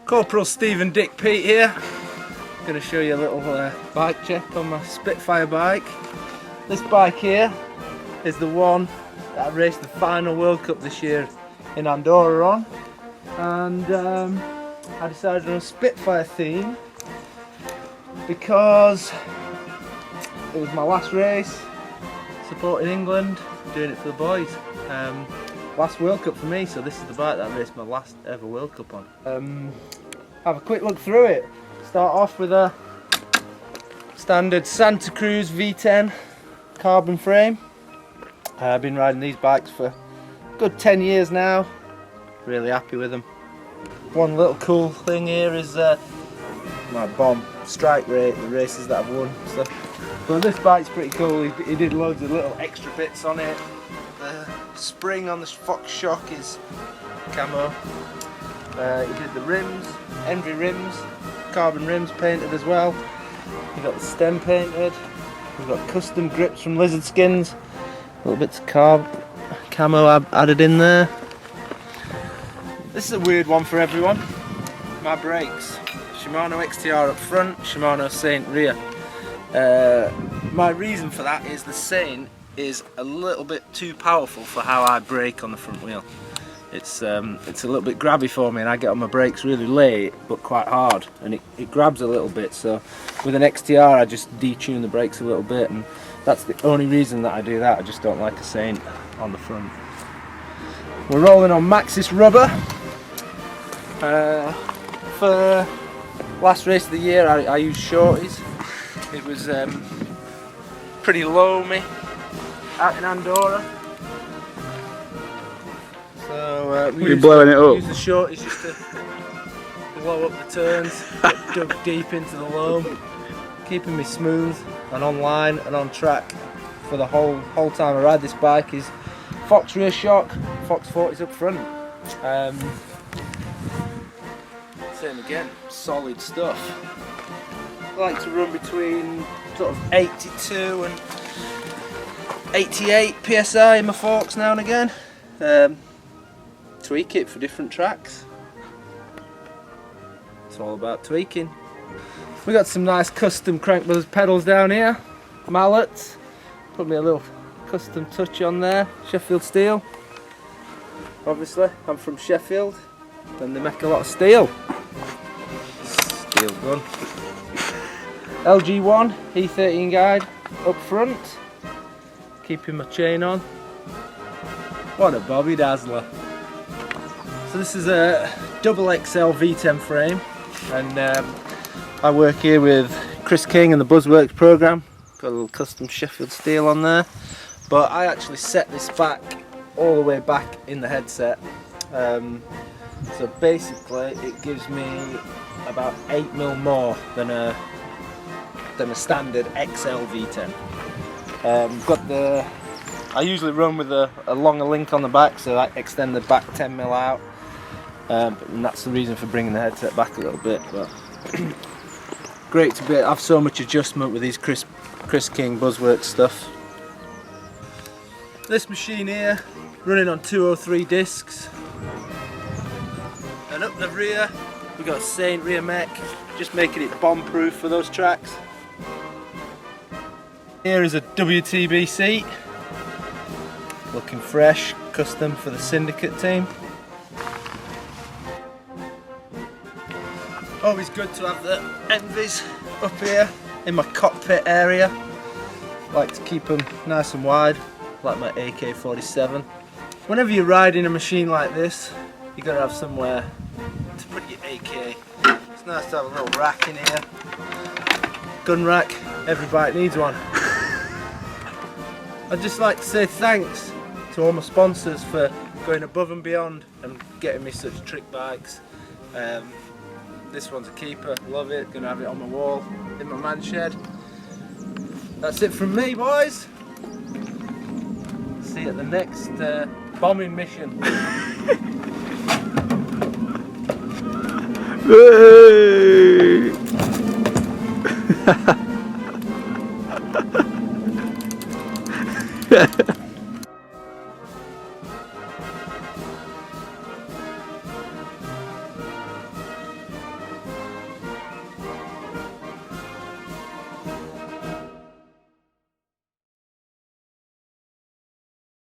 Corporal Stephen Dick Pete here. Going to show you a little bike check on my Spitfire bike. This bike here is the one that I raced the final World Cup this year in Andorra on, and I decided on a Spitfire theme because it was my last race supporting England, doing it for the boys. Last World Cup for me, so this is the bike that I raced my last ever World Cup on. Have a quick look through it. Start off with a standard Santa Cruz V10 carbon frame. I've been riding these bikes for a good 10 years now. Really happy with them. One little cool thing here is my bomb strike rate, the races that I've won. So this bike's pretty cool. He did loads of little extra bits on it. The spring on the Fox shock is camo. He did the rims, Envy rims, carbon rims painted as well. We've got the stem painted. We've got custom grips from lizard skins. Little bits of camo added in there. This is a weird one for everyone. My brakes. Shimano XTR up front, Shimano Saint rear. My reason for that is the Saint is a little bit too powerful for how I brake on the front wheel. It's a little bit grabby for me, and I get on my brakes really late but quite hard, and it grabs a little bit. So with an XTR I just detune the brakes a little bit, and that's the only reason that I do that. I just don't like a Saint on the front. We're rolling on Maxxis rubber. For last race of the year I used shorties. It was pretty loamy out in Andorra. So we used the shorties just to blow up the turns, get dug deep into the loam, keeping me smooth and online and on track for the whole time I ride this bike. Is Fox rear shock, Fox 40s up front. Same again, solid stuff. I like to run between sort of 82 and 88 PSI in my forks now and again. Tweak it for different tracks. It's all about tweaking. We got some nice custom Crank Brothers pedals down here, mallets. Put me a little custom touch on there. Sheffield steel. Obviously, I'm from Sheffield, and they make a lot of steel. Steel gun. LG1 E13 guide up front, keeping my chain on. What a Bobby Dazzler. So this is a double XL V10 frame, and I work here with Chris King and the Buzzworks program. Got a little custom Sheffield steel on there, but I actually set this back all the way back in the headset. So basically it gives me about 8mm more than a standard XL V10. I usually run with a longer link on the back, so I extend the back 10mm out, and that's the reason for bringing the headset back a little bit. But great to have so much adjustment with these Chris King Buzzworks stuff. This machine here running on 203 discs, and up the rear we've got a Saint rear mech, just making it bomb proof for those tracks. Here is a WTB seat, looking fresh, custom for the Syndicate team. Always good to have the Envies up here in my cockpit area. Like to keep them nice and wide, like my AK-47. Whenever you're riding a machine like this, you've got to have somewhere to put your AK. It's nice to have a little rack in here. Gun rack, every bike needs one. I'd just like to say thanks to all my sponsors for going above and beyond and getting me such trick bikes. This one's a keeper, love it, gonna have it on my wall in my man shed. That's it from me, boys. See you at the next bombing mission. Hey!